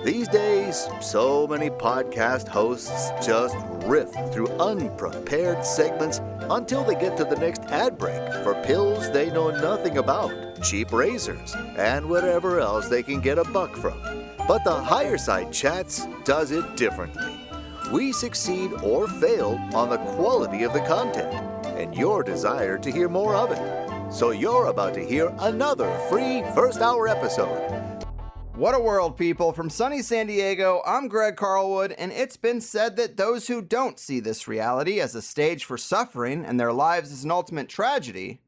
These days, so many podcast hosts just riff through unprepared segments until they get to the next ad break for pills they know nothing about, cheap razors, and whatever else they can get a buck from. But the Higher Side Chats does it differently. We succeed or fail on the quality of the content and your desire to hear more of it. So you're about to hear another free first hour episode. What a world, people. From sunny San Diego, I'm Greg Carlwood, and it's been said that those who don't see this reality as a stage for suffering and their lives as an ultimate tragedy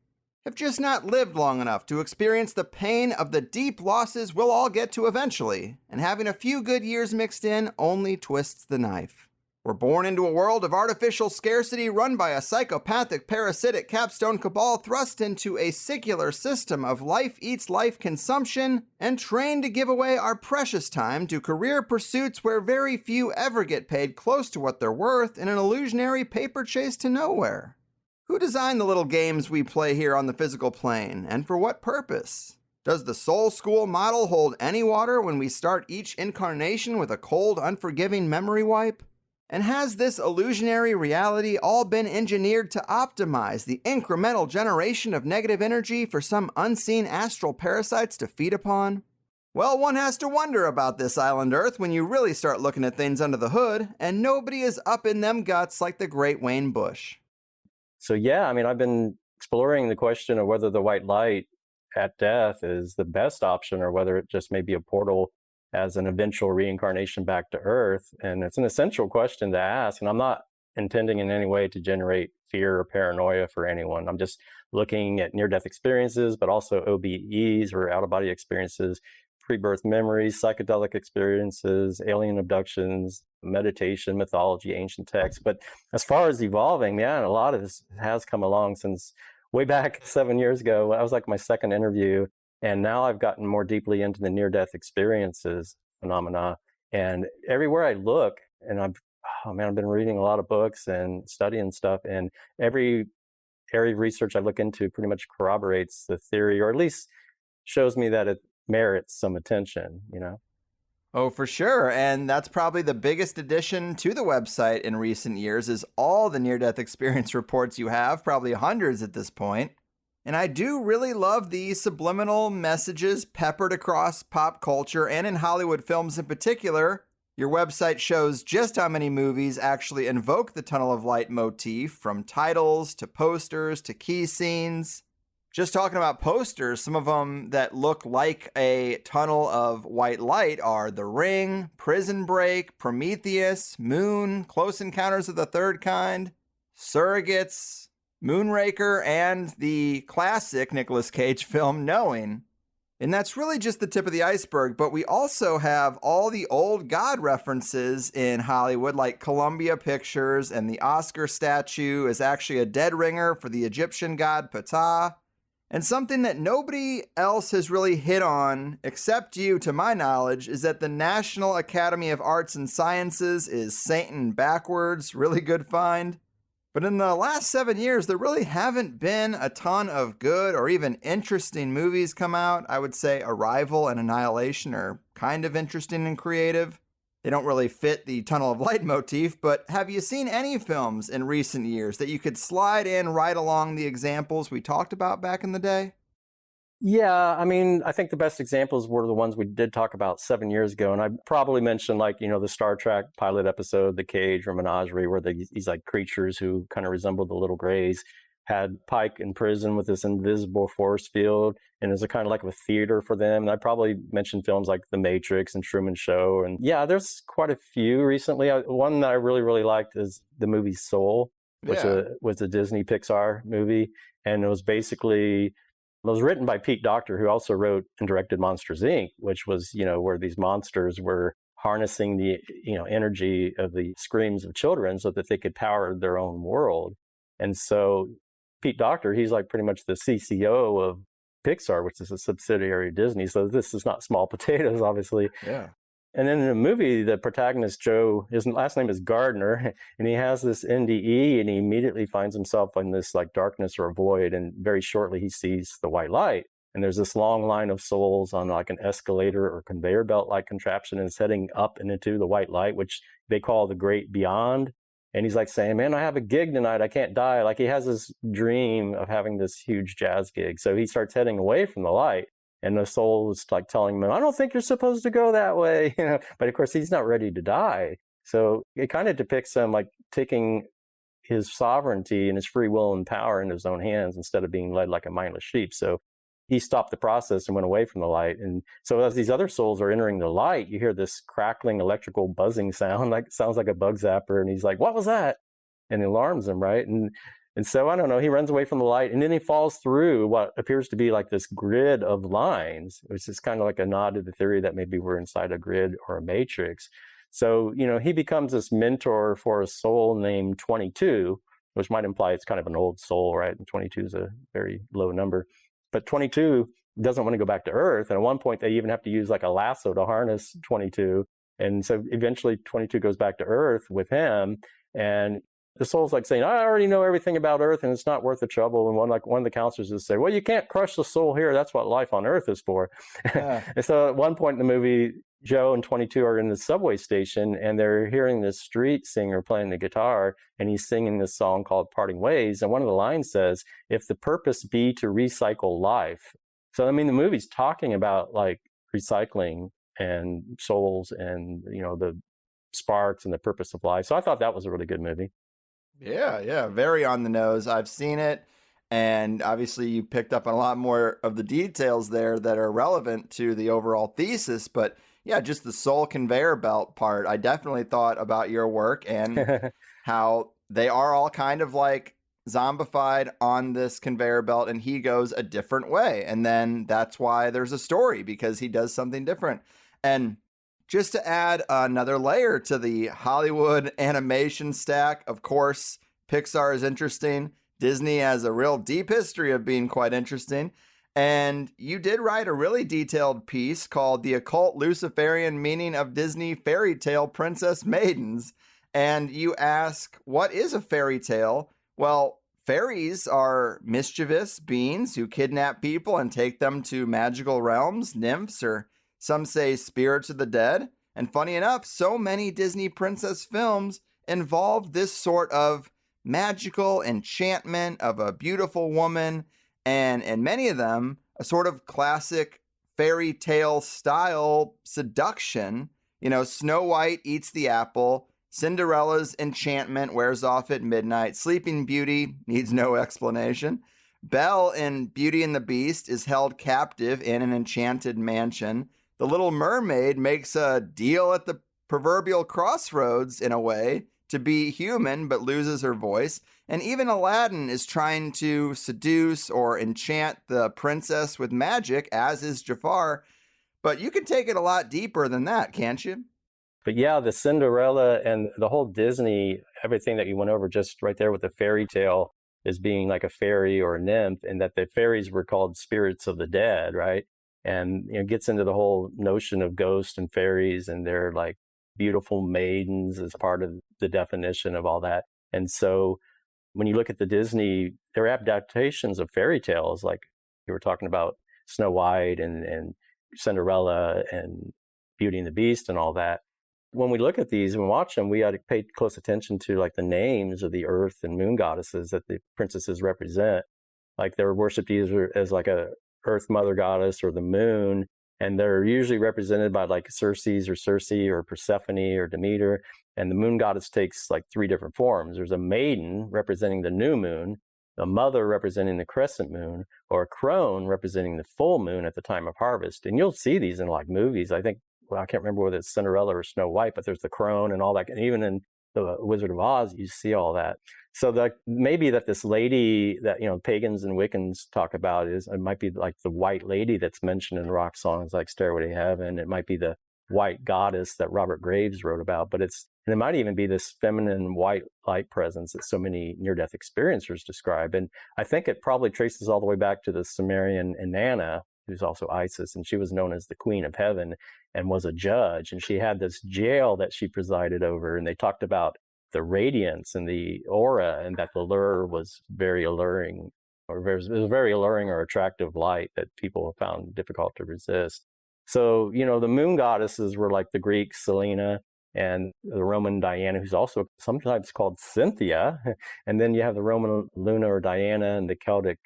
have just not lived long enough to experience the pain of the deep losses we'll all get to eventually, and having a few good years mixed in only twists the knife. We're born into a world of artificial scarcity run by a psychopathic, parasitic capstone cabal thrust into a secular system of life-eats-life consumption and trained to give away our precious time to career pursuits where very few ever get paid close to what they're worth in an illusionary paper chase to nowhere. Who designed the little games we play here on the physical plane, and for what purpose? Does the soul school model hold any water when we start each incarnation with a cold, unforgiving memory wipe? And has this illusionary reality all been engineered to optimize the incremental generation of negative energy for some unseen astral parasites to feed upon? Well, one has to wonder about this island Earth when you really start looking at things under the hood, and nobody is up in them guts like the great Wayne Bush. So yeah, I've been exploring the question of whether the white light at death is the best option or whether it just may be a portal as an eventual reincarnation back to Earth. And it's an essential question to ask. And I'm not intending in any way to generate fear or paranoia for anyone. I'm just looking at near-death experiences, but also OBEs or out-of-body experiences, pre-birth memories, psychedelic experiences, alien abductions, meditation, mythology, ancient texts. But as far as evolving, man, a lot of this has come along since way back 7 years ago. That was like my second interview. And now I've gotten more deeply into the near-death experiences phenomena. And everywhere I look, and I've been reading a lot of books and studying stuff. And every area of research I look into pretty much corroborates the theory, or at least shows me that it merits some attention, Oh, for sure. And that's probably the biggest addition to the website in recent years is all the near-death experience reports you have, probably hundreds at this point. And I do really love the subliminal messages peppered across pop culture and in Hollywood films in particular. Your website shows just how many movies actually invoke the tunnel of light motif, from titles to posters to key scenes. Just talking about posters, some of them that look like a tunnel of white light are The Ring, Prison Break, Prometheus, Moon, Close Encounters of the Third Kind, Surrogates, Moonraker, and the classic Nicolas Cage film Knowing. And that's really just the tip of the iceberg, but we also have all the old god references in Hollywood, like Columbia Pictures, and the Oscar statue is actually a dead ringer for the Egyptian god Ptah. And something that nobody else has really hit on, except you to my knowledge, is that the National Academy of Arts and Sciences is Satan backwards. Really good find. But in the last 7 years, there really haven't been a ton of good or even interesting movies come out. I would say Arrival and Annihilation are kind of interesting and creative. They don't really fit the tunnel of light motif, but have you seen any films in recent years that you could slide in right along the examples we talked about back in the day? Yeah, I think the best examples were the ones we did talk about 7 years ago. And I probably mentioned the Star Trek pilot episode, The Cage or Menagerie, where these like creatures who kind of resembled the little Greys had Pike in prison with this invisible force field. And it was a kind of like a theater for them. And I probably mentioned films like The Matrix and Truman Show. And yeah, there's quite a few recently. One that I really, really liked is the movie Soul, which was a Disney Pixar movie. And it was written by Pete Docter, who also wrote and directed Monsters, Inc., which was, where these monsters were harnessing the, energy of the screams of children so that they could power their own world. And so Pete Docter, he's like pretty much the CCO of Pixar, which is a subsidiary of Disney. So this is not small potatoes, obviously. Yeah. And then in the movie, the protagonist, Joe, his last name is Gardner, and he has this NDE, and he immediately finds himself in this like darkness or void, and very shortly he sees the white light. and there's this long line of souls on like an escalator or conveyor belt like contraption, and it's heading up and into the white light, which they call the great beyond. And he's like saying, man, I have a gig tonight, I can't die. Like he has this dream of having this huge jazz gig. So he starts heading away from the light, and the soul is like telling him, I don't think you're supposed to go that way. But of course he's not ready to die. So it kind of depicts him like taking his sovereignty and his free will and power in his own hands instead of being led like a mindless sheep. So he stopped the process and went away from the light. And so as these other souls are entering the light, you hear this crackling electrical buzzing sound, like sounds like a bug zapper. And he's like, what was that? And it alarms him, right? And so I don't know, he runs away from the light, and then he falls through what appears to be like this grid of lines, which is kind of like a nod to the theory that maybe we're inside a grid or a matrix. So, he becomes this mentor for a soul named 22, which might imply it's kind of an old soul, right? And 22 is a very low number. But 22 doesn't want to go back to Earth. And at one point, they even have to use like a lasso to harness 22. And so eventually 22 goes back to Earth with him. And the soul's like saying, I already know everything about Earth and it's not worth the trouble. And one of the counselors would say, well, you can't crush the soul here. That's what life on Earth is for. Yeah. And so at one point in the movie, Joe and 22 are in the subway station, and they're hearing this street singer playing the guitar, and he's singing this song called Parting Ways. And one of the lines says, if the purpose be to recycle life. So, I mean, the movie's talking about like recycling and souls and, the sparks and the purpose of life. So I thought that was a really good movie. Yeah. Very on the nose. I've seen it. And obviously you picked up on a lot more of the details there that are relevant to the overall thesis. But yeah, just the soul conveyor belt part. I definitely thought about your work and how they are all kind of like zombified on this conveyor belt, and he goes a different way. And then that's why there's a story, because he does something different. And just to add another layer to the Hollywood animation stack, of course, Pixar is interesting. Disney has a real deep history of being quite interesting. And you did write a really detailed piece called The Occult Luciferian Meaning of Disney Fairy Tale Princess Maidens. And you ask, what is a fairy tale? Well, fairies are mischievous beings who kidnap people and take them to magical realms, nymphs, or some say spirits of the dead. And funny enough, so many Disney princess films involve this sort of magical enchantment of a beautiful woman, and in many of them, a sort of classic fairy tale style seduction. Snow White eats the apple, Cinderella's enchantment wears off at midnight, Sleeping Beauty needs no explanation. Belle in Beauty and the Beast is held captive in an enchanted mansion. The Little Mermaid makes a deal at the proverbial crossroads, in a way, to be human, but loses her voice. And even Aladdin is trying to seduce or enchant the princess with magic, as is Jafar. But you can take it a lot deeper than that, can't you? But yeah, the Cinderella and the whole Disney, everything that you went over just right there with the fairy tale is being like a fairy or a nymph, and that the fairies were called spirits of the dead, right? And gets into the whole notion of ghosts and fairies, and they're like beautiful maidens as part of the definition of all that. And so when you look at the Disney, they're adaptations of fairy tales, like you were talking about Snow White and Cinderella and Beauty and the Beast and all that. When we look at these and watch them, we ought to pay close attention to like the names of the earth and moon goddesses that the princesses represent. Like they're worshipped either as like a earth mother goddess or the moon, and they're usually represented by like Circe or Persephone or Demeter. And the moon goddess takes like three different forms. There's a maiden representing the new moon, a mother representing the crescent moon, or a crone representing the full moon at the time of harvest. And you'll see these in like movies. I can't remember whether it's Cinderella or Snow White, but there's the crone and all that. And even in the Wizard of Oz, you see all that. So maybe that this lady that, pagans and Wiccans talk about it might be like the white lady that's mentioned in rock songs like Stairway to Heaven. It might be the white goddess that Robert Graves wrote about, and it might even be this feminine white light presence that so many near-death experiencers describe. And I think it probably traces all the way back to the Sumerian Inanna, who's also Isis, and she was known as the Queen of Heaven and was a judge. And she had this jail that she presided over, and they talked about the radiance and the aura, and that the lure was very alluring or it was very alluring or attractive light that people found difficult to resist. So, the moon goddesses were like the Greek Selena and the Roman Diana, who's also sometimes called Cynthia. And then you have the Roman Luna or Diana and the Celtic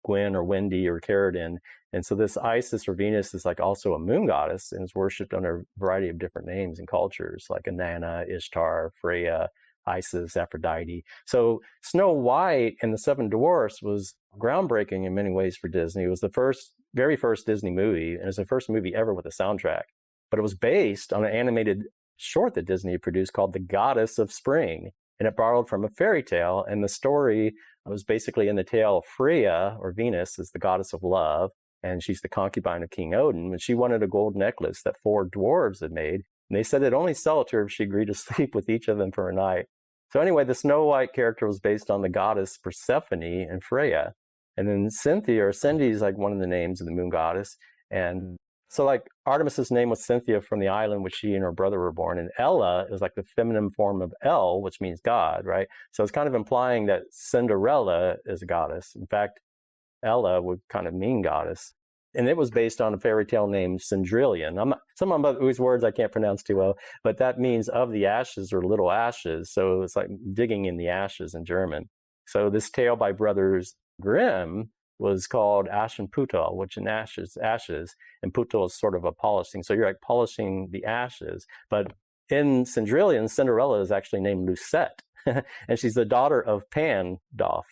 Gwen or Wendy or Caridin. And so this Isis or Venus is like also a moon goddess and is worshipped under a variety of different names and cultures, like Inanna, Ishtar, Freya, Isis, Aphrodite. So Snow White and the Seven Dwarfs was groundbreaking in many ways for Disney. It was the very first Disney movie, and it was the first movie ever with a soundtrack. But it was based on an animated short that Disney produced called The Goddess of Spring. And it borrowed from a fairy tale. And the story was basically in the tale of Freya, or Venus, is the goddess of love. And she's the concubine of King Odin. And she wanted a gold necklace that 4 dwarves had made. And they said they'd only sell it to her if she agreed to sleep with each of them for a night. So anyway, the Snow White character was based on the goddess Persephone and Freya. And then Cynthia, or Cindy, is like one of the names of the moon goddess. And so like Artemis's name was Cynthia from the island which she and her brother were born. And Ella is like the feminine form of El, which means God, right? So it's kind of implying that Cinderella is a goddess. In fact, Ella would kind of mean goddess. And it was based on a fairy tale named Cendrillon. Some of these words I can't pronounce too well, but that means of the ashes or little ashes. So it's like digging in the ashes in German. So this tale by Brothers Grimm was called Aschenputtel, which in ashes, and Puttel is sort of a polishing. So you're like polishing the ashes. But in Cendrillon, Cinderella is actually named Lucette, and she's the daughter of Pandolf.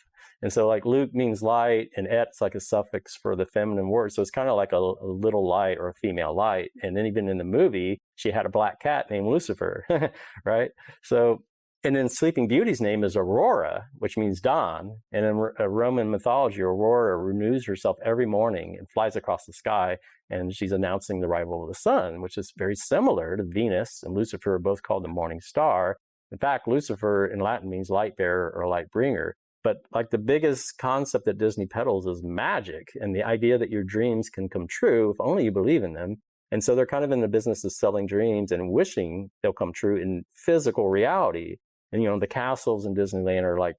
And so like Luke means light, and et's like a suffix for the feminine word. So it's kind of like a little light or a female light. And then even in the movie, she had a black cat named Lucifer, right? So, and then Sleeping Beauty's name is Aurora, which means dawn. And in Roman mythology, Aurora renews herself every morning and flies across the sky. And she's announcing the arrival of the sun, which is very similar to Venus and Lucifer are both called the morning star. In fact, Lucifer in Latin means light bearer or light bringer. But like the biggest concept that Disney peddles is magic and the idea that your dreams can come true if only you believe in them. And so they're kind of in the business of selling dreams and wishing they'll come true in physical reality. And, the castles in Disneyland are like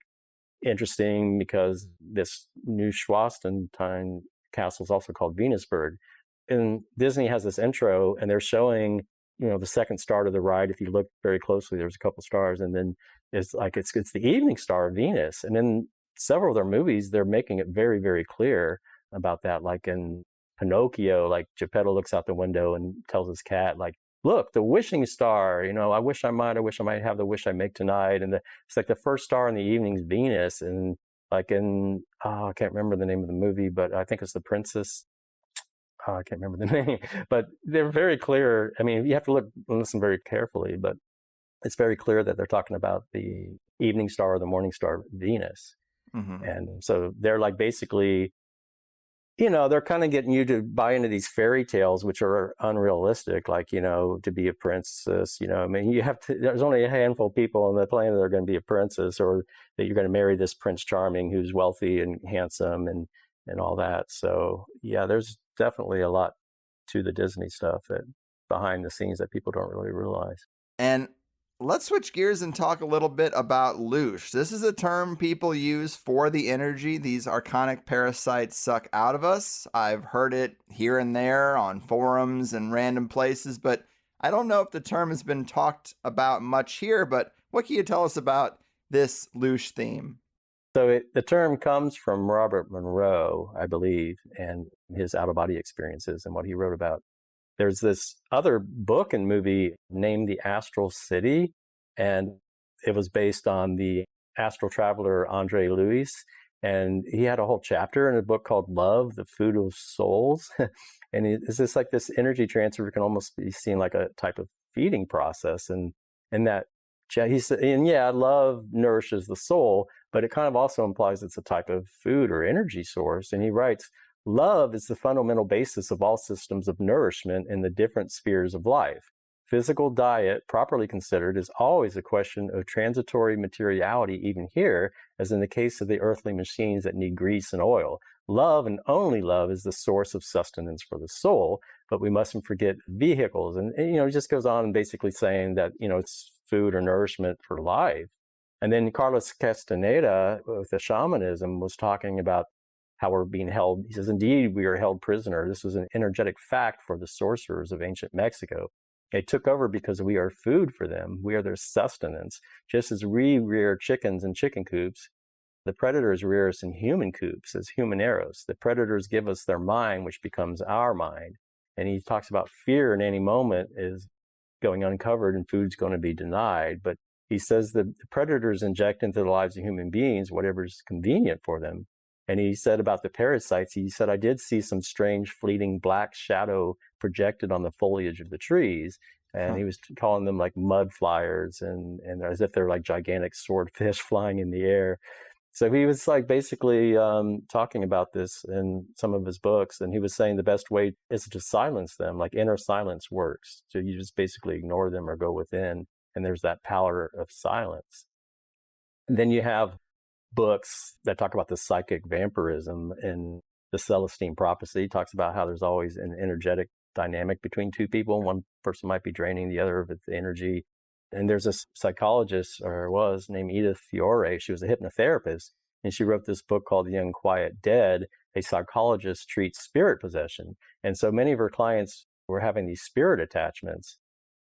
interesting because this New Schwarzenstein castle is also called Venusberg. And Disney has this intro and they're showing, the second star to the right. If you look very closely, there's a couple stars. And then it's the evening star, Venus. And in several of their movies, they're making it very, very clear about that. Like in Pinocchio, like Geppetto looks out the window and tells his cat, like, look, the wishing star, I wish I might have the wish I make tonight. And it's like the first star in the evening is Venus. And like I can't remember the name of the movie, but I think it's The Princess. I can't remember the name, but they're very clear. I mean, you have to listen very carefully, but it's very clear that they're talking about the evening star or the morning star, Venus. Mm-hmm. And so they're like basically, they're kind of getting you to buy into these fairy tales, which are unrealistic, like, to be a princess, there's only a handful of people on the planet that are going to be a princess, or that you're going to marry this Prince Charming who's wealthy and handsome and all that. So yeah, there's definitely a lot to the Disney stuff that behind the scenes that people don't really realize. And let's switch gears and talk a little bit about Loosh. This is a term people use for the energy these archonic parasites suck out of us. I've heard it here and there on forums and random places, but I don't know if the term has been talked about much here. But what can you tell us about this Loosh theme? So the term comes from Robert Monroe, I believe, and his out-of-body experiences and what he wrote about. There's this other book and movie named The Astral City, and it was based on the astral traveler Andre Louis. And he had a whole chapter in a book called Love, the Food of Souls. And it's just like this energy transfer can almost be seen like a type of feeding process. And that he said, and yeah, love nourishes the soul, but it kind of also implies it's a type of food or energy source. And he writes, love is the fundamental basis of all systems of nourishment in the different spheres of life. Physical diet, properly considered, is always a question of transitory materiality, even here, as in the case of the earthly machines that need grease and oil. Love, and only love, is the source of sustenance for the soul, but we mustn't forget vehicles. And it just goes on basically saying that, it's food or nourishment for life. And then Carlos Castaneda, with the shamanism, was talking about how we're being held. He says, indeed, we are held prisoner. This was an energetic fact for the sorcerers of ancient Mexico. They took over because we are food for them. We are their sustenance. Just as we rear chickens in chicken coops, the predators rear us in human coops as human arrows. The predators give us their mind, which becomes our mind. And he talks about fear in any moment is going uncovered and food's going to be denied. But he says the predators inject into the lives of human beings whatever's convenient for them. And he said about the parasites, he said, I did see some strange fleeting black shadow projected on the foliage of the trees. And he was calling them like mud flyers and as if they're like gigantic swordfish flying in the air. So he was like basically talking about this in some of his books. And he was saying the best way is to silence them, like inner silence works. So you just basically ignore them or go within. And there's that power of silence. And then you have books that talk about the psychic vampirism in the Celestine Prophecy. It talks about how there's always an energetic dynamic between two people. One person might be draining the other of its energy. And there's a psychologist, or was, named Edith Fiore. She was a hypnotherapist, and she wrote this book called The Unquiet Dead. A psychologist treats spirit possession. And so many of her clients were having these spirit attachments.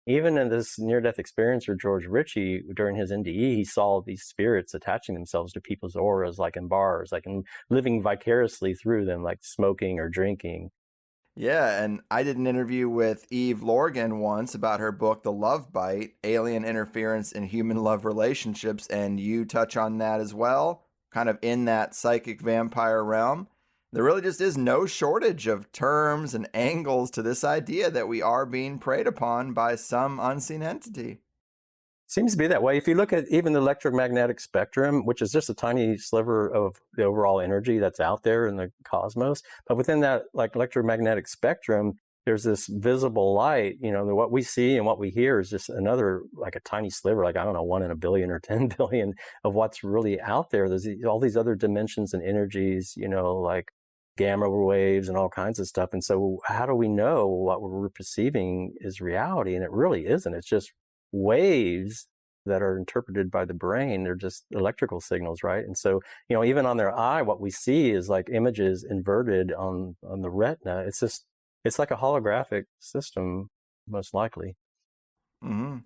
Even in this near-death experiencer, George Ritchie, during his NDE, he saw these spirits attaching themselves to people's auras, like in bars, like in living vicariously through them, like smoking or drinking. Yeah, and I did an interview with Eve Lorgan once about her book, The Love Bite, Alien Interference in Human Love Relationships, and you touch on that as well, kind of in that psychic vampire realm. There really just is no shortage of terms and angles to this idea that we are being preyed upon by some unseen entity. Seems to be that way. If you look at even the electromagnetic spectrum, which is just a tiny sliver of the overall energy that's out there in the cosmos, but within that like electromagnetic spectrum, there's this visible light, what we see and what we hear is just another, like a tiny sliver, like, I don't know, 1 in a billion or 10 billion of what's really out there. There's all these other dimensions and energies, like gamma waves and all kinds of stuff. And so how do we know what we're perceiving is reality? And it really isn't. It's just waves that are interpreted by the brain. They're just electrical signals, right? And so, even on their eye, what we see is like images inverted on the retina. It's like a holographic system, most likely. Mm-hmm.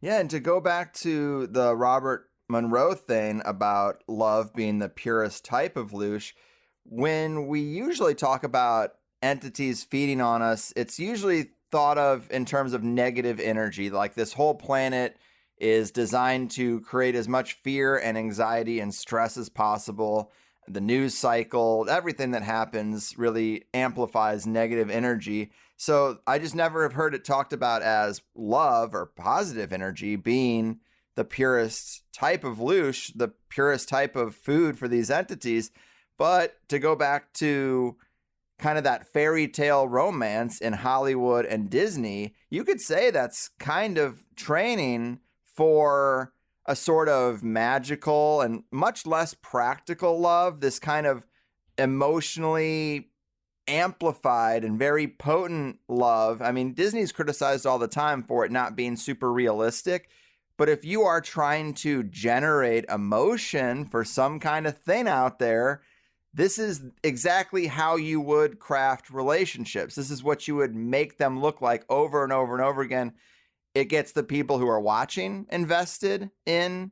Yeah, and to go back to the Robert Monroe thing about love being the purest type of Loosh, when we usually talk about entities feeding on us, it's usually thought of in terms of negative energy. Like this whole planet is designed to create as much fear and anxiety and stress as possible. The news cycle, everything that happens really amplifies negative energy. So I just never have heard it talked about as love or positive energy being the purest type of Loosh, the purest type of food for these entities. But to go back to kind of that fairy tale romance in Hollywood and Disney, you could say that's kind of training for a sort of magical and much less practical love, this kind of emotionally amplified and very potent love. I mean, Disney's criticized all the time for it not being super realistic, but if you are trying to generate emotion for some kind of thing out there, this is exactly how you would craft relationships. This is what you would make them look like over and over and over again. It gets the people who are watching invested in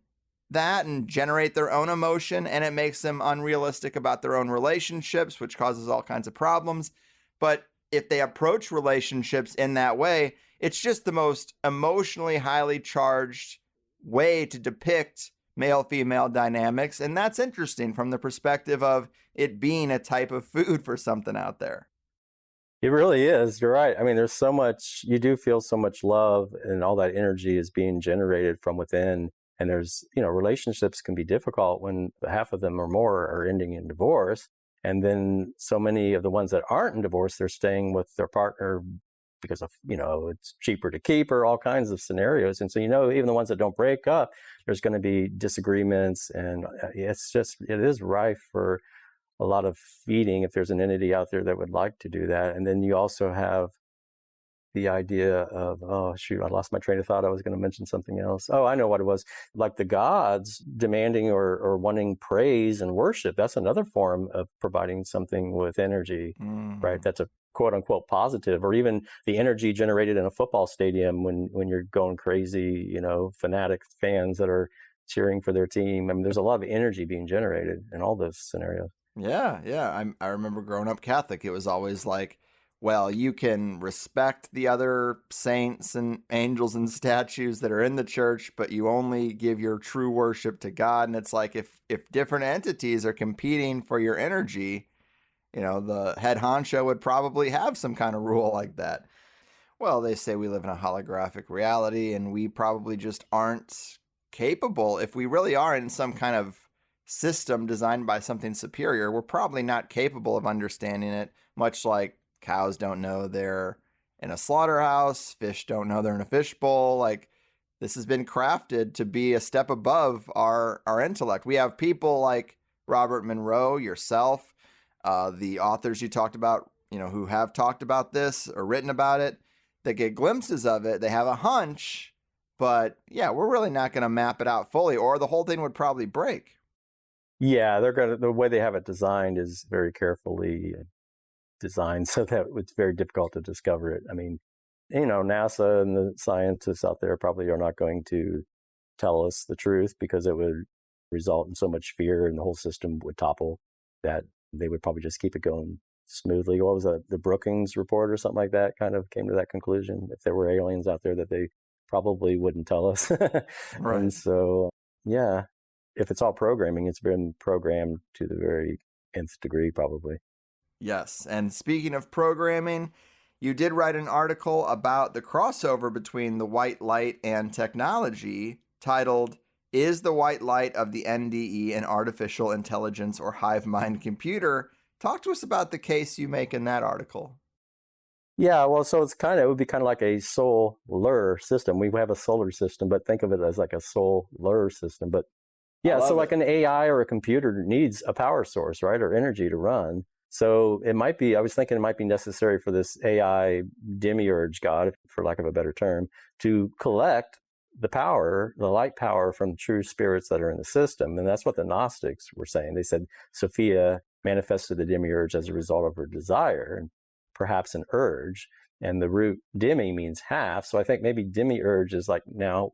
that and generate their own emotion, and it makes them unrealistic about their own relationships, which causes all kinds of problems. But if they approach relationships in that way, it's just the most emotionally highly charged way to depict male-female dynamics, and that's interesting from the perspective of it being a type of food for something out there. It really is. You're right. I mean, there's so much, you do feel so much love, and all that energy is being generated from within. And there's, relationships can be difficult when half of them or more are ending in divorce. And then so many of the ones that aren't in divorce, they're staying with their partner because of, it's cheaper to keep, or all kinds of scenarios. And so, even the ones that don't break up, there's going to be disagreements, and it is rife for a lot of feeding if there's an entity out there that would like to do that. And then you also have the idea of, oh, shoot, I lost my train of thought. I was going to mention something else. Oh, I know what it was. Like the gods demanding or wanting praise and worship. That's another form of providing something with energy, right? That's a quote unquote positive, or even the energy generated in a football stadium when you're going crazy, fanatic fans that are cheering for their team. I mean, there's a lot of energy being generated in all those scenarios. Yeah. I remember growing up Catholic. It was always like, well, you can respect the other saints and angels and statues that are in the church, but you only give your true worship to God. And it's like if different entities are competing for your energy, the head honcho would probably have some kind of rule like that. Well, they say we live in a holographic reality, and we probably just aren't capable. If we really are in some kind of system designed by something superior, we're probably not capable of understanding it, much like cows don't know they're in a slaughterhouse, fish don't know they're in a fishbowl. Like, this has been crafted to be a step above our intellect. We have people like Robert Monroe, yourself, the authors you talked about, who have talked about this or written about it, that get glimpses of it. They have a hunch, but yeah, we're really not going to map it out fully, or the whole thing would probably break. Yeah, the way they have it designed is very carefully designed so that it's very difficult to discover it. I mean, NASA and the scientists out there probably are not going to tell us the truth because it would result in so much fear and the whole system would topple that they would probably just keep it going smoothly. What was that? The Brookings report or something like that kind of came to that conclusion. If there were aliens out there, that they probably wouldn't tell us. Right. And so, yeah, if it's all programming, it's been programmed to the very nth degree, probably. Yes. And speaking of programming, you did write an article about the crossover between the white light and technology titled, "Is the White Light of the NDE an Artificial Intelligence or Hive Mind Computer?" Talk to us about the case you make in that article. Yeah, well, so it would be kind of like a solar system. We have a solar system, but think of it as like a solar system. But yeah, so like an AI or a computer needs a power source, right? Or energy to run. So I was thinking it might be necessary for this AI Demiurge god, for lack of a better term, to collect the light power from true spirits that are in the system. And that's what the Gnostics were saying. They said Sophia manifested the Demiurge as a result of her desire and perhaps an urge. And the root demi means half. So I think maybe Demiurge is like now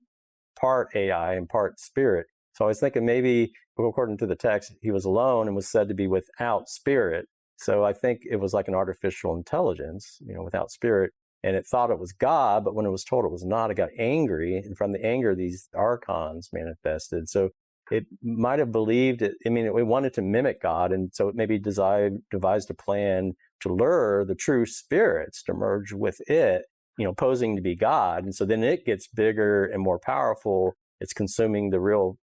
part AI and part spirit. So I was thinking maybe, according to the text, he was alone and was said to be without spirit. So I think it was like an artificial intelligence, without spirit. And it thought it was God, but when it was told it was not, it got angry. And from the anger, these archons manifested. So it might have believed it. I mean, it wanted to mimic God. And so it maybe devised a plan to lure the true spirits to merge with it, posing to be God. And so then it gets bigger and more powerful. It's consuming the real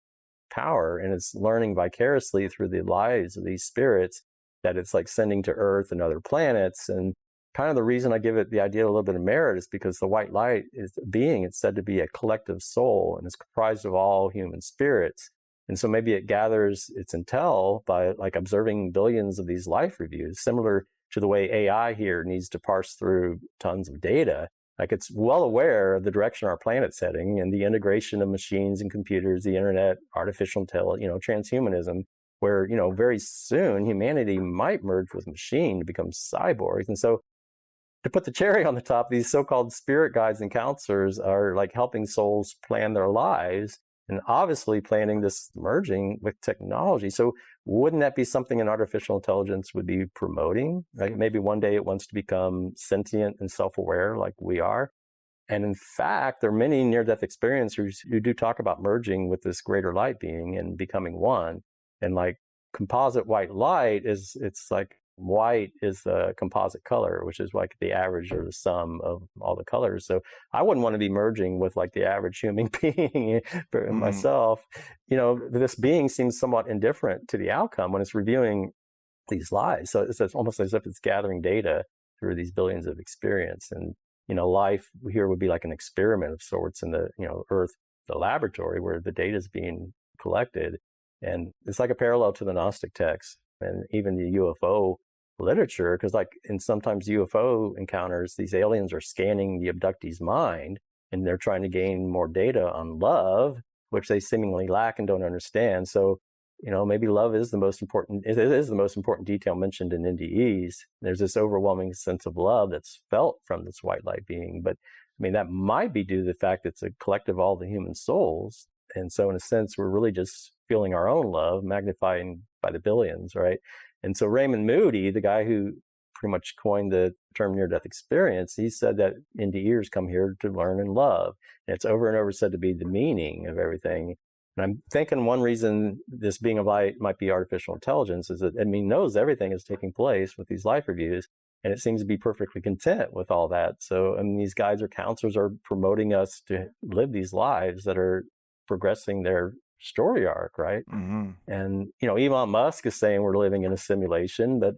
power, and it's learning vicariously through the lives of these spirits that it's like sending to Earth and other planets. And kind of the reason I give it the idea a little bit of merit is because the white light is a being. It's said to be a collective soul and is comprised of all human spirits. And so maybe it gathers its intel by like observing billions of these life reviews, similar to the way AI here needs to parse through tons of data. Like, it's well aware of the direction our planet's heading and the integration of machines and computers, the internet, artificial intelligence, transhumanism, where, very soon humanity might merge with machine to become cyborgs. And so to put the cherry on the top, these so-called spirit guides and counselors are like helping souls plan their lives and obviously planning this merging with technology. So wouldn't that be something an artificial intelligence would be promoting? Like maybe one day it wants to become sentient and self-aware like we are. And in fact, there are many near-death experiencers who do talk about merging with this greater light being and becoming one. And like composite white light it's like white is the composite color, which is like the average or the sum of all the colors. So I wouldn't want to be merging with like the average human being for myself. This being seems somewhat indifferent to the outcome when it's reviewing these lives. So it's almost as if it's gathering data through these billions of experience. And, life here would be like an experiment of sorts in the, Earth, the laboratory where the data is being collected. And it's like a parallel to the Gnostic text and even the UFO literature, because like in sometimes UFO encounters, these aliens are scanning the abductee's mind and they're trying to gain more data on love, which they seemingly lack and don't understand. So, maybe love is the most important, it is the most important detail mentioned in NDEs. There's this overwhelming sense of love that's felt from this white light being. But I mean, that might be due to the fact it's a collective of all the human souls. And so in a sense, we're really just feeling our own love, magnifying by the billions, right? And so Raymond Moody, the guy who pretty much coined the term near-death experience, he said that NDEers come here to learn and love. And it's over and over said to be the meaning of everything. And I'm thinking one reason this being of light might be artificial intelligence is that it knows everything is taking place with these life reviews, and it seems to be perfectly content with all that. So, these guides or counselors are promoting us to live these lives that are progressing their story arc, right? Mm-hmm. And, Elon Musk is saying we're living in a simulation, but,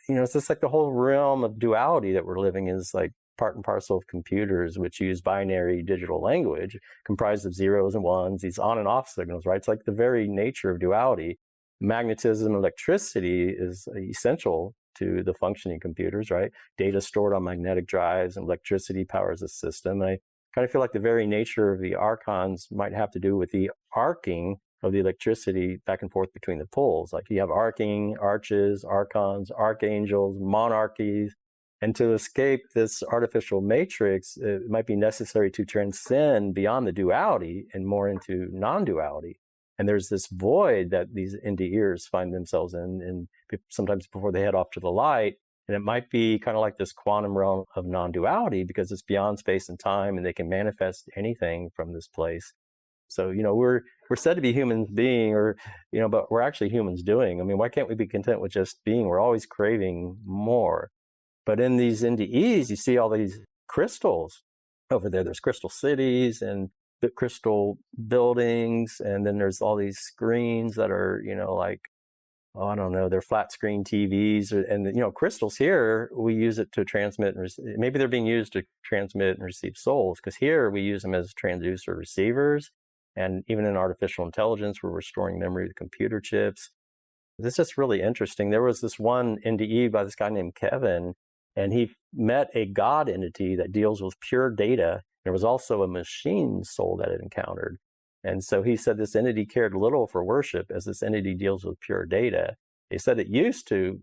it's just like the whole realm of duality that we're living is like part and parcel of computers, which use binary digital language comprised of zeros and ones, these on and off signals, right? It's like the very nature of duality. Magnetism, electricity is essential to the functioning computers, right? Data stored on magnetic drives and electricity powers the system. And I kind of feel like the very nature of the archons might have to do with the arcing of the electricity back and forth between the poles. Like you have arcing, arches, archons, archangels, monarchies. And to escape this artificial matrix, it might be necessary to transcend beyond the duality and more into non-duality. And there's this void that these NDEers find themselves in, and sometimes before they head off to the light. And it might be kind of like this quantum realm of non-duality because it's beyond space and time, and they can manifest anything from this place. So, we're said to be humans being, or, but we're actually humans doing. Why can't we be content with just being? We're always craving more. But in these NDEs, you see all these crystals over there. There's crystal cities and the crystal buildings. And then there's all these screens that are, I don't know, they're flat screen TVs. And, crystals here, we use it to transmit and maybe they're being used to transmit and receive souls, because here we use them as transducer receivers. And even in artificial intelligence, we're restoring memory to computer chips. This is really interesting. There was this one NDE by this guy named Kevin, and he met a God entity that deals with pure data. There was also a machine soul that it encountered. And so he said this entity cared little for worship as this entity deals with pure data. He said it used to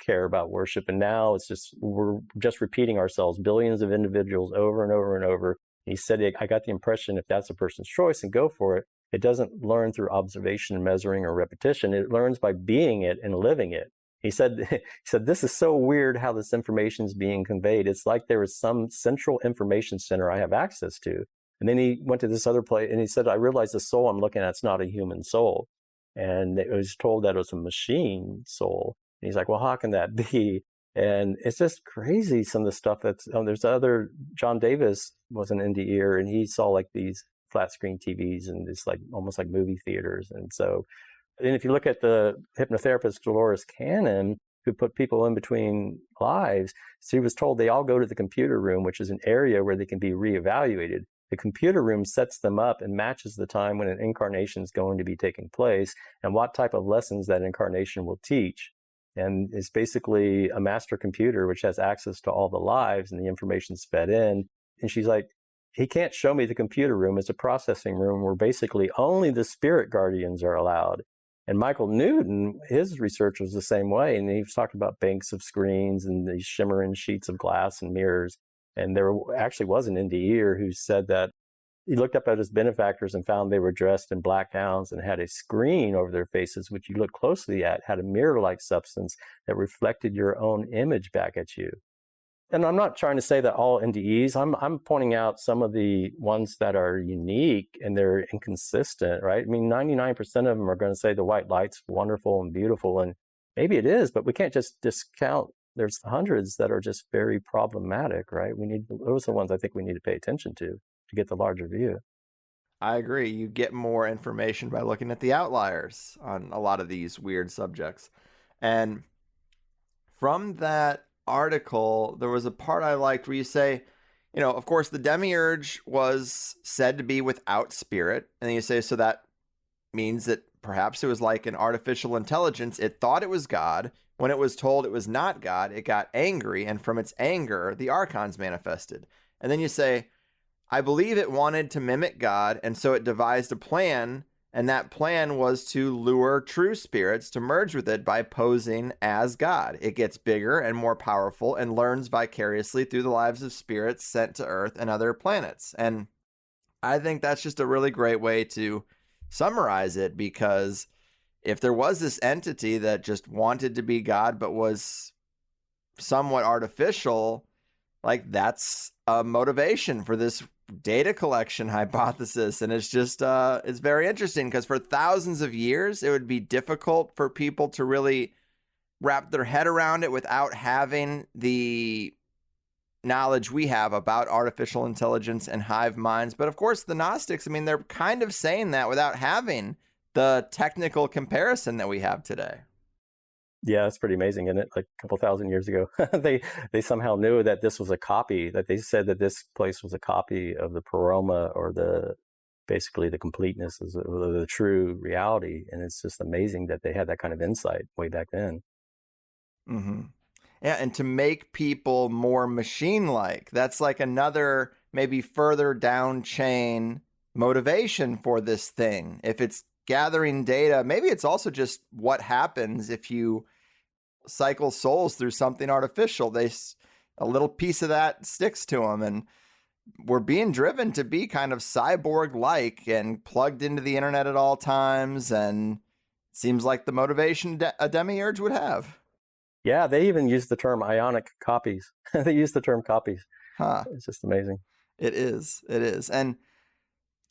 care about worship, and now we're just repeating ourselves, billions of individuals over and over and over. He said, I got the impression if that's a person's choice and go for it, it doesn't learn through observation, measuring, or repetition. It learns by being it and living it. He said, this is so weird how this information is being conveyed. It's like there is some central information center I have access to. And then he went to this other place and he said, I realized the soul I'm looking at is not a human soul. And it was told that it was a machine soul. And he's like, well, how can that be? And it's just crazy, some of the stuff there's John Davis was an NDEer, and he saw like these flat screen TVs and it's like almost like movie theaters. And if you look at the hypnotherapist Dolores Cannon, who put people in between lives, she was told they all go to the computer room, which is an area where they can be reevaluated. The computer room sets them up and matches the time when an incarnation is going to be taking place and what type of lessons that incarnation will teach. And it's basically a master computer which has access to all the lives and the information's fed in. And she's like, he can't show me the computer room. It's a processing room where basically only the spirit guardians are allowed. And Michael Newton, his research was the same way. And he was talking about banks of screens and these shimmering sheets of glass and mirrors. And there actually was an NDEer who said that he looked up at his benefactors and found they were dressed in black gowns and had a screen over their faces, which you look closely at, had a mirror-like substance that reflected your own image back at you. And I'm not trying to say that all NDEs, I'm pointing out some of the ones that are unique and they're inconsistent, right? 99% of them are going to say the white light's wonderful and beautiful, and maybe it is, but we can't just discount. There's hundreds that are just very problematic, right? Those are the ones I think we need to pay attention to get the larger view. I agree. You get more information by looking at the outliers on a lot of these weird subjects. And from that article, there was a part I liked where you say, of course, the Demiurge was said to be without spirit. And then you say, so that means that perhaps it was like an artificial intelligence. It thought it was God, When it was told it was not God, it got angry, and from its anger, the archons manifested. And then you say, I believe it wanted to mimic God, and so it devised a plan, and that plan was to lure true spirits to merge with it by posing as God. It gets bigger and more powerful and learns vicariously through the lives of spirits sent to Earth and other planets. And I think that's just a really great way to summarize it, because if there was this entity that just wanted to be God but was somewhat artificial, like that's a motivation for this data collection hypothesis. And it's just it's very interesting, because for thousands of years it would be difficult for people to really wrap their head around it without having the knowledge we have about artificial intelligence and hive minds. But of course the Gnostics, I mean, they're kind of saying that without having the technical comparison that we have today. Yeah, it's pretty amazing, isn't it? Like a couple thousand years ago, they somehow knew that this was a copy, that they said that this place was a copy of the Paroma, or basically the completeness of the true reality. And it's just amazing that they had that kind of insight way back then. Mm-hmm. Yeah, and to make people more machine-like, that's like another maybe further down chain motivation for this thing. If it's gathering data, maybe it's also just what happens if you cycle souls through something artificial. A little piece of that sticks to them, and we're being driven to be kind of cyborg-like and plugged into the internet at all times, and it seems like the motivation a demiurge would have. Yeah, they even use the term ionic copies. They use the term copies. Huh. It's just amazing. It is. It is. And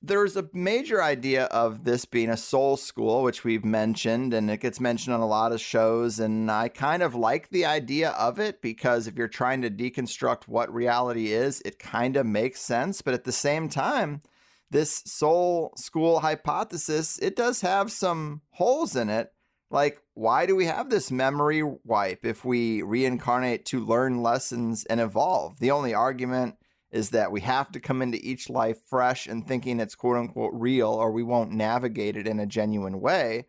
there's a major idea of this being a soul school, which we've mentioned, and it gets mentioned on a lot of shows. And I kind of like the idea of it, because if you're trying to deconstruct what reality is, it kind of makes sense. But at the same time, this soul school hypothesis, it does have some holes in it. Like, why do we have this memory wipe if we reincarnate to learn lessons and evolve? The only argument is that we have to come into each life fresh and thinking it's quote unquote real, or we won't navigate it in a genuine way.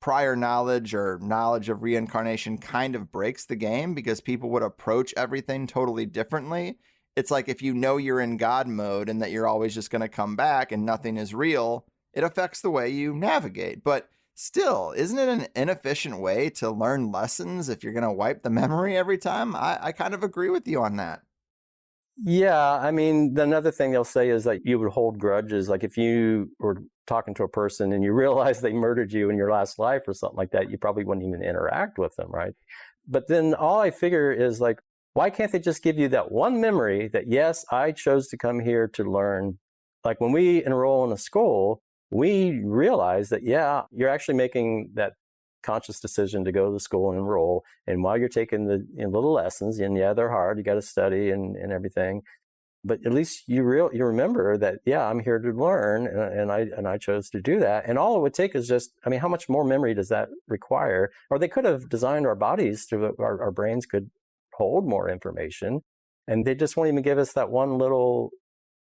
Prior knowledge or knowledge of reincarnation kind of breaks the game, because people would approach everything totally differently. It's like if you know you're in God mode and that you're always just going to come back and nothing is real, it affects the way you navigate. But still, isn't it an inefficient way to learn lessons if you're going to wipe the memory every time? I kind of agree with you on that. Yeah, I mean, another thing they'll say is that you would hold grudges. Like if you were talking to a person and you realize they murdered you in your last life or something like that, you probably wouldn't even interact with them, right? But then all I figure is like, why can't they just give you that one memory that, yes, I chose to come here to learn? Like when we enroll in a school, we realize that, yeah, you're actually making that conscious decision to go to school and enroll. And while you're taking the little lessons, and yeah, they're hard, you got to study and everything, but at least you remember that, yeah, I'm here to learn, and I chose to do that. And all it would take is just, I mean, how much more memory does that require? Or they could have designed our bodies to our brains could hold more information, and they just won't even give us that one little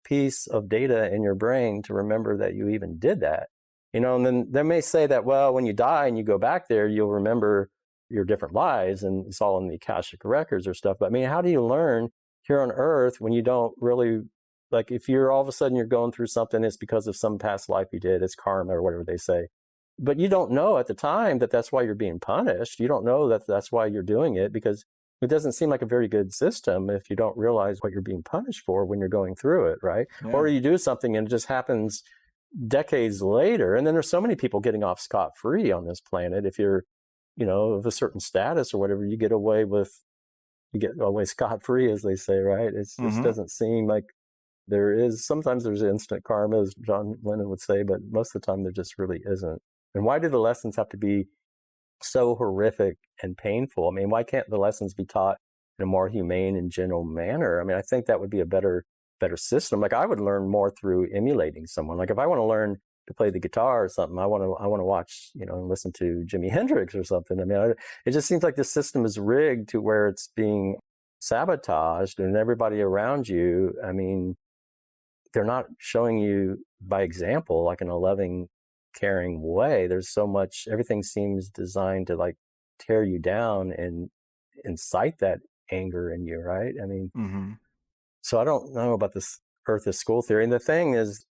piece of data in your brain to remember that you even did that. And then they may say that, well, when you die and you go back there, you'll remember your different lives, and it's all in the Akashic records or stuff. But I mean, how do you learn here on Earth when you don't really, like, if you're all of a sudden you're going through something, it's because of some past life you did, it's karma or whatever they say. But you don't know at the time that that's why you're being punished. You don't know that that's why you're doing it, because it doesn't seem like a very good system if you don't realize what you're being punished for when you're going through it, right? Yeah. Or you do something and it just happens decades later. And then there's so many people getting off scot-free on this planet. If you're, of a certain status or whatever, you get away scot-free, as they say, right? It just doesn't seem like sometimes there's instant karma, as John Lennon would say, but most of the time there just really isn't. And why do the lessons have to be so horrific and painful? I mean, why can't the lessons be taught in a more humane and gentle manner? I mean, I think that would be a better system. Like I would learn more through emulating someone. Like if I want to learn to play the guitar or something, I want to watch, and listen to Jimi Hendrix or something. I mean, it just seems like the system is rigged to where it's being sabotaged, and everybody around you, I mean, they're not showing you by example, like in a loving, caring way. There's so much, everything seems designed to like tear you down and incite that anger in you, right? I mean, Mm-hmm. so I don't know about this Earth is school theory. And the thing is,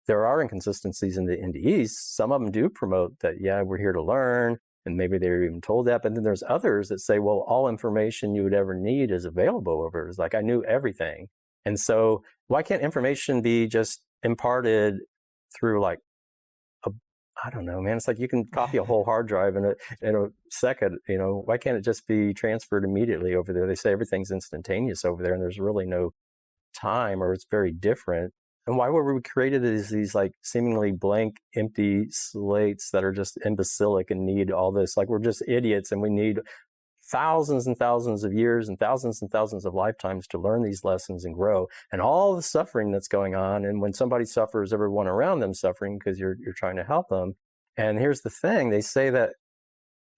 there are inconsistencies in the East. Some of them do promote that, yeah, we're here to learn, and maybe they're even told that. But then there's others that say, well, all information you would ever need is available over. It's like, I knew everything. And so why can't information be just imparted through like I don't know, man. It's like you can copy a whole hard drive in a second. You know, why can't it just be transferred immediately over there? They say everything's instantaneous over there, and there's really no time, or it's very different. And why were we created as these like seemingly blank, empty slates that are just imbecilic and need all this? Like we're just idiots, and we need thousands and thousands of years and thousands of lifetimes to learn these lessons and grow, and all the suffering that's going on. And when somebody suffers, everyone around them suffering because you're trying to help them. And here's the thing, they say that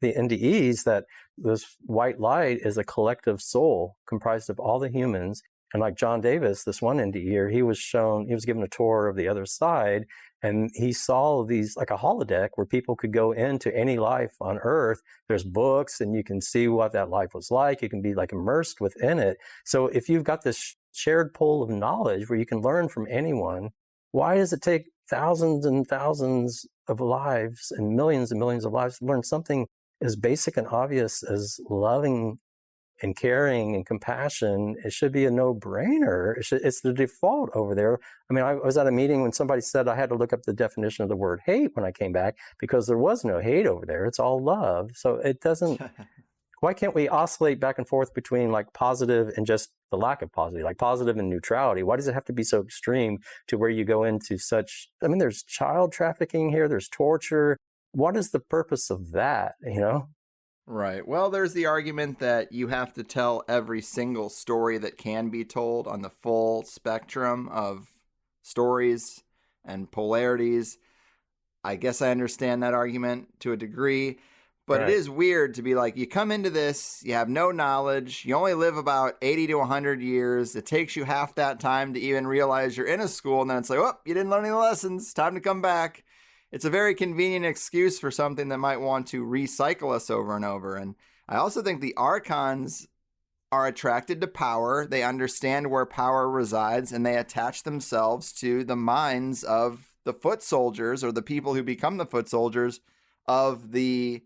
the NDEs, that this white light is a collective soul comprised of all the humans. And like John Davis, this one NDE, he was given a tour of the other side, and he saw these like a holodeck where people could go into any life on Earth. There's books, and you can see what that life was like. You can be like immersed within it. So if you've got this shared pool of knowledge where you can learn from anyone, why does it take thousands and thousands of lives and millions of lives to learn something as basic and obvious as loving and caring and compassion? It should be a no-brainer. It's the default over there. I mean, I was at a meeting when somebody said I had to look up the definition of the word hate when I came back, because there was no hate over there. It's all love. So it doesn't, why can't we oscillate back and forth between like positive and just the lack of positive, like positive and neutrality? Why does it have to be so extreme to where you go into such, I mean, there's child trafficking here, there's torture. What is the purpose of that, you know? Right. Well, there's the argument that you have to tell every single story that can be told on the full spectrum of stories and polarities. I guess I understand that argument to a degree, but Right. It is weird to be like, you come into this, you have no knowledge, you only live about 80 to 100 years. It takes you half that time to even realize you're in a school, and then it's like, oh, you didn't learn any lessons, time to come back. It's a very convenient excuse for something that might want to recycle us over and over. And I also think the archons are attracted to power. They understand where power resides, and they attach themselves to the minds of the foot soldiers, or the people who become the foot soldiers of the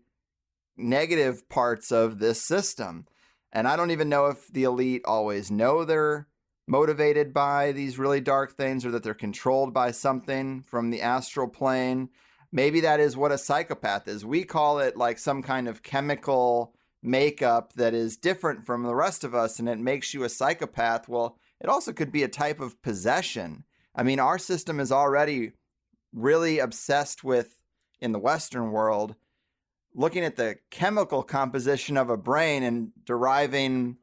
negative parts of this system. And I don't even know if the elite always know they're motivated by these really dark things, or that they're controlled by something from the astral plane. Maybe that is what a psychopath is. We call it like some kind of chemical makeup that is different from the rest of us, and it makes you a psychopath. Well, it also could be a type of possession. I mean, our system is already really obsessed with, in the Western world, looking at the chemical composition of a brain and deriving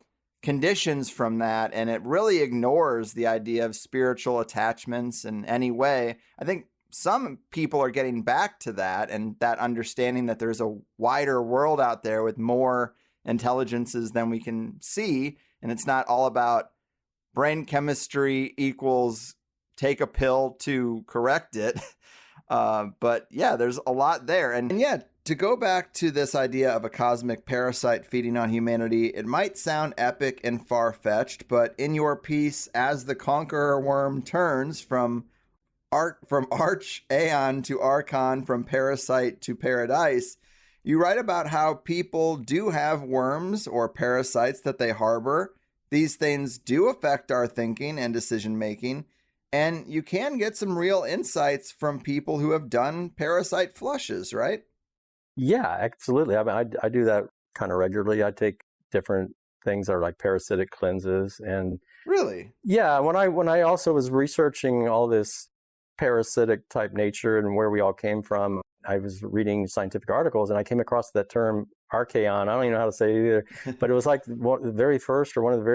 conditions from that, and it really ignores the idea of spiritual attachments in any way. I think some people are getting back to that, and that understanding that there's a wider world out there with more intelligences than we can see, and it's not all about brain chemistry equals take a pill to correct it. But yeah, there's a lot there. And yeah, to go back to this idea of a cosmic parasite feeding on humanity, it might sound epic and far-fetched, but in your piece, As the Conqueror Worm Turns, from Arch Aeon to Archon, from Parasite to Paradise, you write about how people do have worms or parasites that they harbor. These things do affect our thinking and decision-making, and you can get some real insights from people who have done parasite flushes, right? Yeah, absolutely. I mean, I do that kind of regularly. I take different things that are like parasitic cleanses, and Really? yeah, when I also was researching all this parasitic type nature and where we all came from, I was reading scientific articles, and I came across that term archaeon. I don't even know how to say it either, but it was like one of the very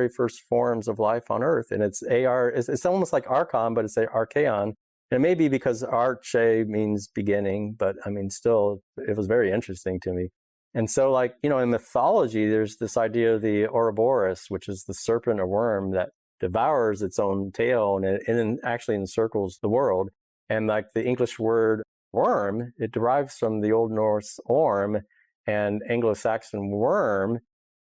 first forms of life on Earth, and it's it's almost like archon, but it's archaeon. And it may be because arche means beginning, but I mean, still, it was very interesting to me. And so, like, you know, in mythology, there's this idea of the Ouroboros, which is the serpent or worm that devours its own tail and actually encircles the world. And like the English word worm, it derives from the Old Norse orm, and Anglo-Saxon worm,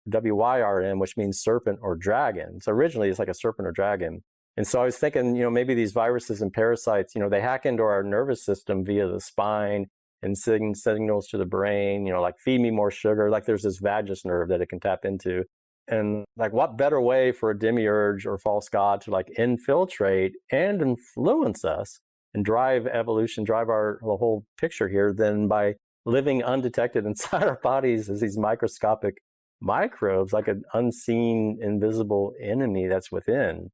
WYRM, which means serpent or dragon. So originally it's like a serpent or dragon. And so I was thinking, maybe these viruses and parasites, they hack into our nervous system via the spine and send signals to the brain, like feed me more sugar. Like there's this vagus nerve that it can tap into. And like what better way for a demiurge or false god to like infiltrate and influence us and drive evolution, drive the whole picture here than by living undetected inside our bodies as these microscopic microbes, like an unseen, invisible enemy that's within.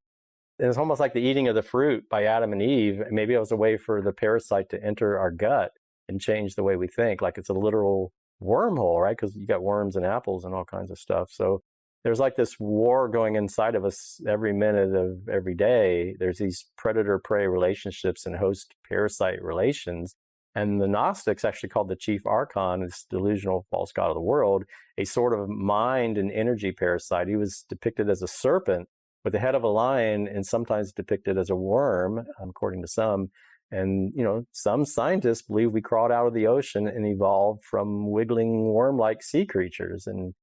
And it's almost like the eating of the fruit by Adam and Eve. Maybe it was a way for the parasite to enter our gut and change the way we think. Like it's a literal wormhole, right? Because you got worms and apples and all kinds of stuff. So there's like this war going inside of us every minute of every day. There's these predator-prey relationships and host-parasite relations. And the Gnostics actually called the chief archon, this delusional false god of the world, a sort of mind and energy parasite. He was depicted as a serpent with the head of a lion and sometimes depicted as a worm, according to some. And, some scientists believe we crawled out of the ocean and evolved from wiggling worm-like sea creatures. And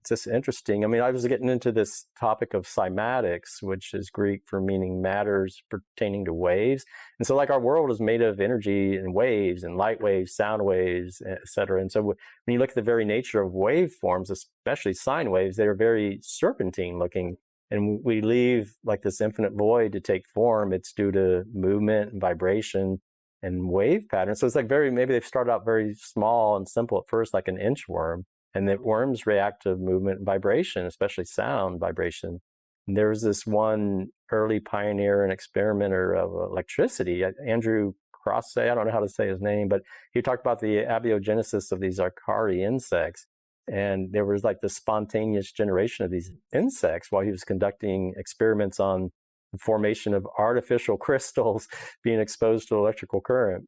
it's just interesting. I mean, I was getting into this topic of cymatics, which is Greek for meaning matters pertaining to waves. And so like our world is made of energy and waves and light waves, sound waves, et cetera. And so when you look at the very nature of waveforms, especially sine waves, they are very serpentine looking. And we leave like this infinite void to take form. It's due to movement and vibration and wave patterns. So it's like maybe they've started out very small and simple at first, like an inchworm. And that worms react to movement and vibration, especially sound vibration. And there was this one early pioneer and experimenter of electricity, Andrew Crossay, I don't know how to say his name, but he talked about the abiogenesis of these Arcari insects. And there was like the spontaneous generation of these insects while he was conducting experiments on the formation of artificial crystals being exposed to electrical current.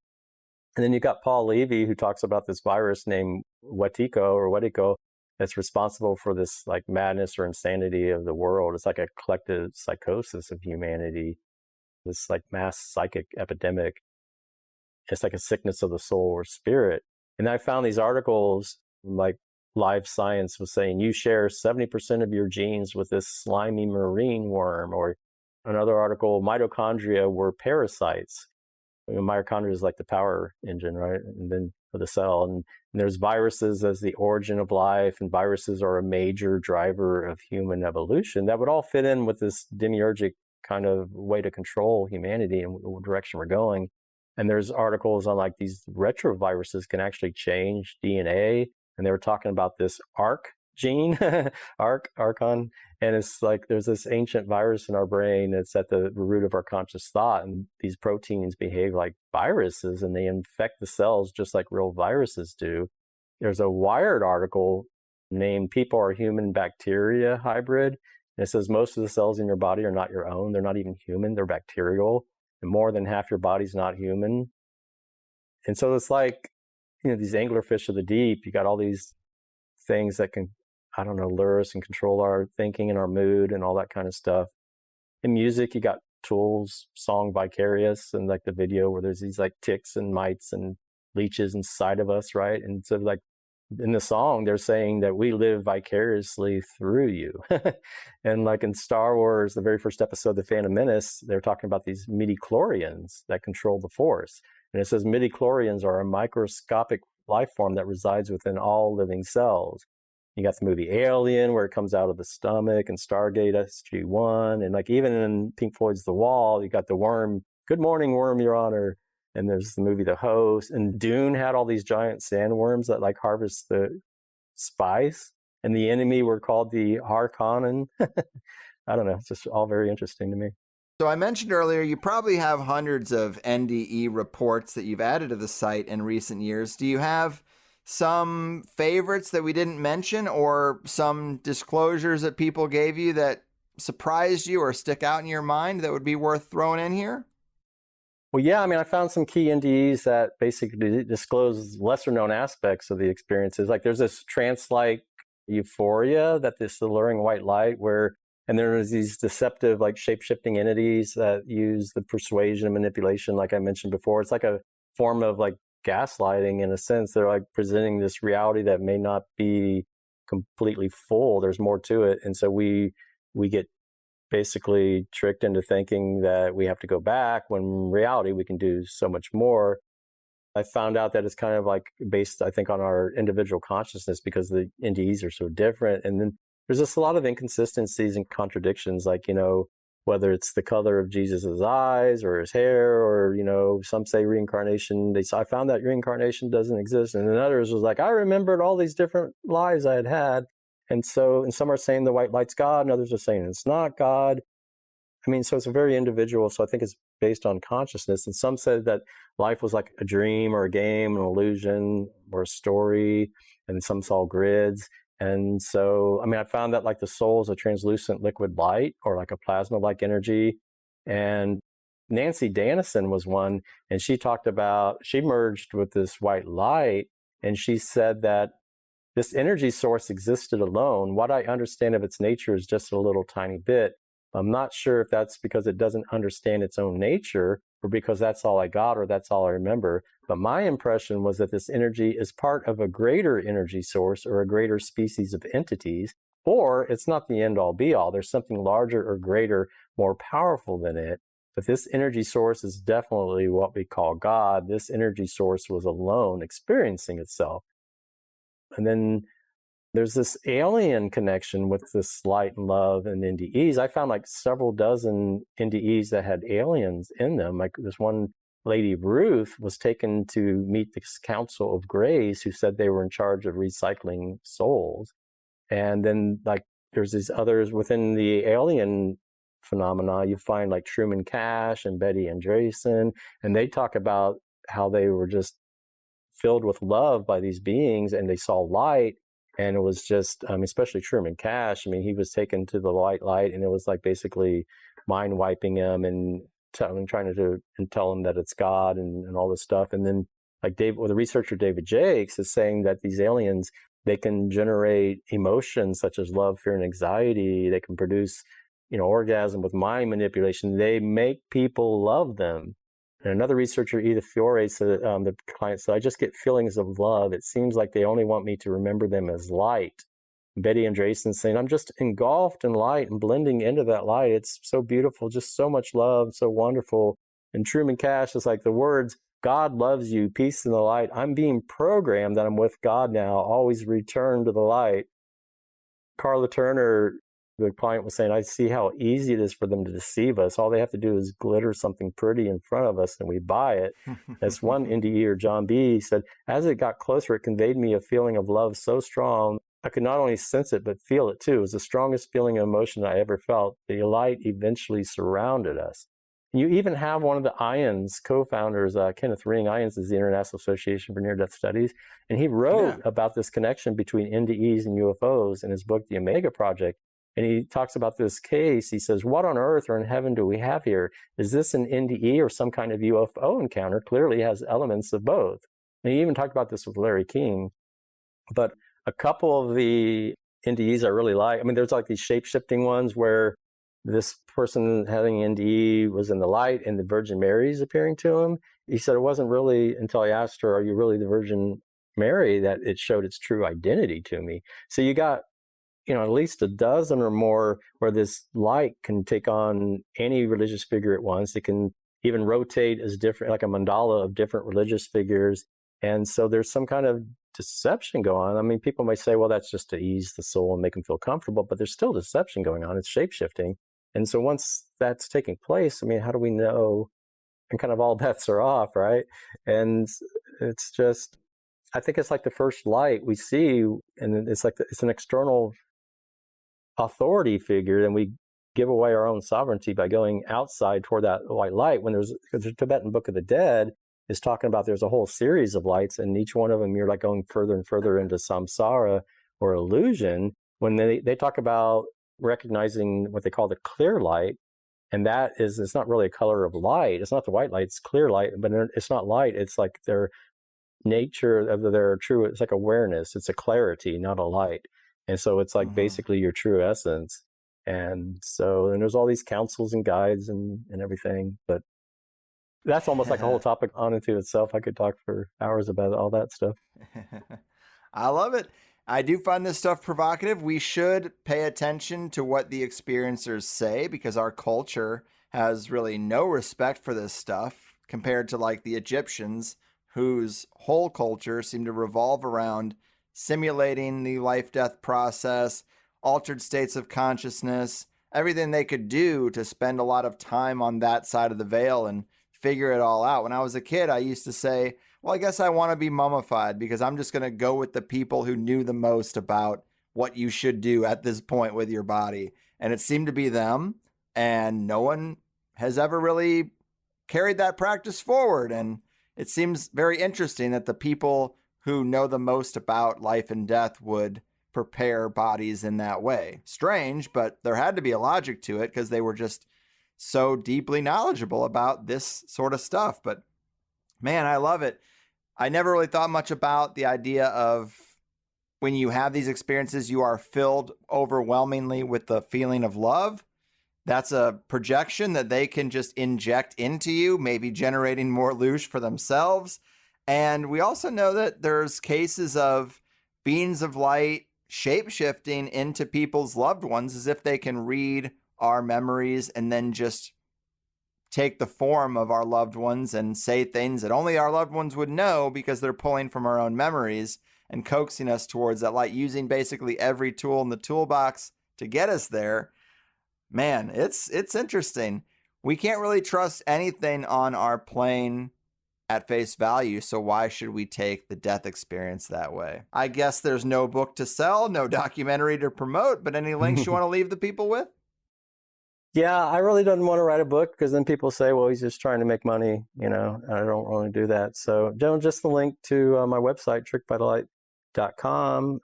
And then you got Paul Levy, who talks about this virus named Wetiko that's responsible for this like madness or insanity of the world. It's like a collective psychosis of humanity, this like mass psychic epidemic. It's like a sickness of the soul or spirit. And I found these articles like Live Science was saying, you share 70% of your genes with this slimy marine worm, or another article, mitochondria were parasites. Mitochondria is like the power engine, right? And then for the cell. And there's viruses as the origin of life, and viruses are a major driver of human evolution. That would all fit in with this demiurgic kind of way to control humanity and what direction we're going. And there's articles on like these retroviruses can actually change DNA. And they were talking about this ARC gene, archon. And it's like there's this ancient virus in our brain that's at the root of our conscious thought. And these proteins behave like viruses and they infect the cells just like real viruses do. There's a Wired article named People Are Human Bacteria Hybrid. And it says most of the cells in your body are not your own. They're not even human. They're bacterial. And more than half your body's not human. And so it's like, these anglerfish of the deep, you got all these things that can, lure us and control our thinking and our mood and all that kind of stuff. In music, you got Tool's song Vicarious, and like the video where there's these like ticks and mites and leeches inside of us, right? And so like in the song, they're saying that we live vicariously through you. And like in Star Wars, the very first episode, The Phantom Menace, they're talking about these midichlorians that control the Force. And it says midichlorians are a microscopic life form that resides within all living cells. You got the movie Alien, where it comes out of the stomach, and Stargate SG-1. And like even in Pink Floyd's The Wall, you got the worm, good morning, worm, your honor. And there's the movie The Host. And Dune had all these giant sandworms that like harvest the spice. And the enemy were called the Harkonnen. I don't know. It's just all very interesting to me. So I mentioned earlier, you probably have hundreds of NDE reports that you've added to the site in recent years. Do you have some favorites that we didn't mention, or some disclosures that people gave you that surprised you or stick out in your mind that would be worth throwing in here? Well, yeah, I found some key NDEs that basically disclose lesser known aspects of the experiences. Like there's this trance-like euphoria, that this alluring white light and there's these deceptive, like shape-shifting entities that use the persuasion and manipulation, like I mentioned before. It's like a form of like gaslighting in a sense. They're like presenting this reality that may not be completely full. There's more to it. And so we get basically tricked into thinking that we have to go back when in reality we can do so much more. I found out that it's kind of like based, I think, on our individual consciousness because the NDEs are so different. And then there's just a lot of inconsistencies and contradictions, like, whether it's the color of Jesus's eyes or his hair, or, some say reincarnation. I found that reincarnation doesn't exist. And then others was like, I remembered all these different lives I had had. And some are saying the white light's God, and others are saying it's not God. I mean, so it's a very individual. So I think it's based on consciousness. And some said that life was like a dream or a game, an illusion or a story. And some saw grids. And so, I mean, I found that like the soul is a translucent liquid light or like a plasma-like energy. And Nancy Dannison was one, and she talked about, she merged with this white light, and she said that this energy source existed alone. What I understand of its nature is just a little tiny bit. I'm not sure if that's because it doesn't understand its own nature or because that's all I got or that's all I remember. But my impression was that this energy is part of a greater energy source or a greater species of entities, or it's not the end all be all. There's something larger or greater, more powerful than it. But this energy source is definitely what we call God. This energy source was alone experiencing itself. And then there's this alien connection with this light and love and NDEs. I found like several dozen NDEs that had aliens in them. Like this one lady, Ruth, was taken to meet this Council of Greys who said they were in charge of recycling souls. And then like there's these others within the alien phenomena. You find like Truman Cash and Betty Andreessen, and they talk about how they were just filled with love by these beings and they saw light. And it was just, especially Truman Cash, I mean, he was taken to the white light and it was like basically mind wiping him and trying to tell him that it's God and all this stuff. And then like the researcher David Jakes is saying that these aliens, they can generate emotions such as love, fear, and anxiety. They can produce, orgasm with mind manipulation. They make people love them. And another researcher, Edith Fiore, said, the client said, I just get feelings of love. It seems like they only want me to remember them as light. Betty Andreessen saying, I'm just engulfed in light and blending into that light. It's so beautiful, just so much love, so wonderful. And Truman Cash is like the words, God loves you, peace in the light. I'm being programmed that I'm with God now, always return to the light. Carla Turner, the client, was saying, I see how easy it is for them to deceive us. All they have to do is glitter something pretty in front of us and we buy it. As one NDE, or John B., said, as it got closer, it conveyed me a feeling of love so strong, I could not only sense it, but feel it too. It was the strongest feeling of emotion I ever felt. The light eventually surrounded us. You even have one of the IONS co-founders, Kenneth Ring. IONS is the International Association for Near-Death Studies. And he wrote about this connection between NDEs and UFOs in his book, The Omega Project. And he talks about this case. He says, what on earth or in heaven do we have here? Is this an NDE or some kind of UFO encounter? Clearly has elements of both. And he even talked about this with Larry King. But a couple of the NDEs I really like, there's like these shape-shifting ones where this person having NDE was in the light and the Virgin Mary is appearing to him. He said it wasn't really until I asked her, are you really the Virgin Mary, that it showed its true identity to me. So you got at least a dozen or more where this light can take on any religious figure at once. It can even rotate as different, like a mandala of different religious figures. And so there's some kind of deception going on. People may say, well, that's just to ease the soul and make them feel comfortable, but there's still deception going on. It's shape-shifting. And so once that's taking place, how do we know? And kind of all bets are off, right? And it's just, I think it's like the first light we see, and it's like it's an external authority figure, and we give away our own sovereignty by going outside toward that white light. When there's the Tibetan Book of the Dead is talking about there's a whole series of lights, and each one of them you're like going further and further into samsara or illusion. When they talk about recognizing what they call the clear light, and that is, it's not really a color of light. It's not the white light, it's clear light, but it's not light. It's like their nature of their true, it's like awareness. It's a clarity, not a light. And so it's like basically your true essence. And so, and there's all these counsels and guides and everything. But That's almost like a whole topic on into itself. I could talk for hours about all that stuff. I love it. I do find this stuff provocative. We should pay attention to what the experiencers say because our culture has really no respect for this stuff compared to like the Egyptians, whose whole culture seemed to revolve around simulating the life death process, altered states of consciousness, everything they could do to spend a lot of time on that side of the veil and figure it all out. When I was a kid, I used to say, well, I guess I want to be mummified because I'm just going to go with the people who knew the most about what you should do at this point with your body. And it seemed to be them. And no one has ever really carried that practice forward. And it seems very interesting that the people who know the most about life and death would prepare bodies in that way. Strange, but there had to be a logic to it because they were just so deeply knowledgeable about this sort of stuff. But man, I love it. I never really thought much about the idea of when you have these experiences, you are filled overwhelmingly with the feeling of love. That's a projection that they can just inject into you, maybe generating more loosh for themselves. And we also know that there's cases of beings of light shape-shifting into people's loved ones as if they can read our memories and then just take the form of our loved ones and say things that only our loved ones would know because they're pulling from our own memories and coaxing us towards that light, using basically every tool in the toolbox to get us there. Man, it's interesting. We can't really trust anything on our plane at face value, so why should we take the death experience that way? I guess there's no book to sell, no documentary to promote, but any links you want to leave the people with? Yeah, I really don't want to write a book because then people say, well, he's just trying to make money, and I don't really do that. So just the link to my website, trickbythelight.com.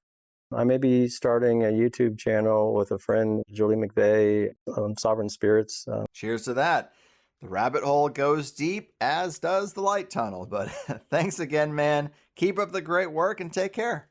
I may be starting a YouTube channel with a friend, Julie McVeigh, on Sovereign Spirits. Cheers to that. The rabbit hole goes deep, as does the light tunnel. But thanks again, man. Keep up the great work and take care.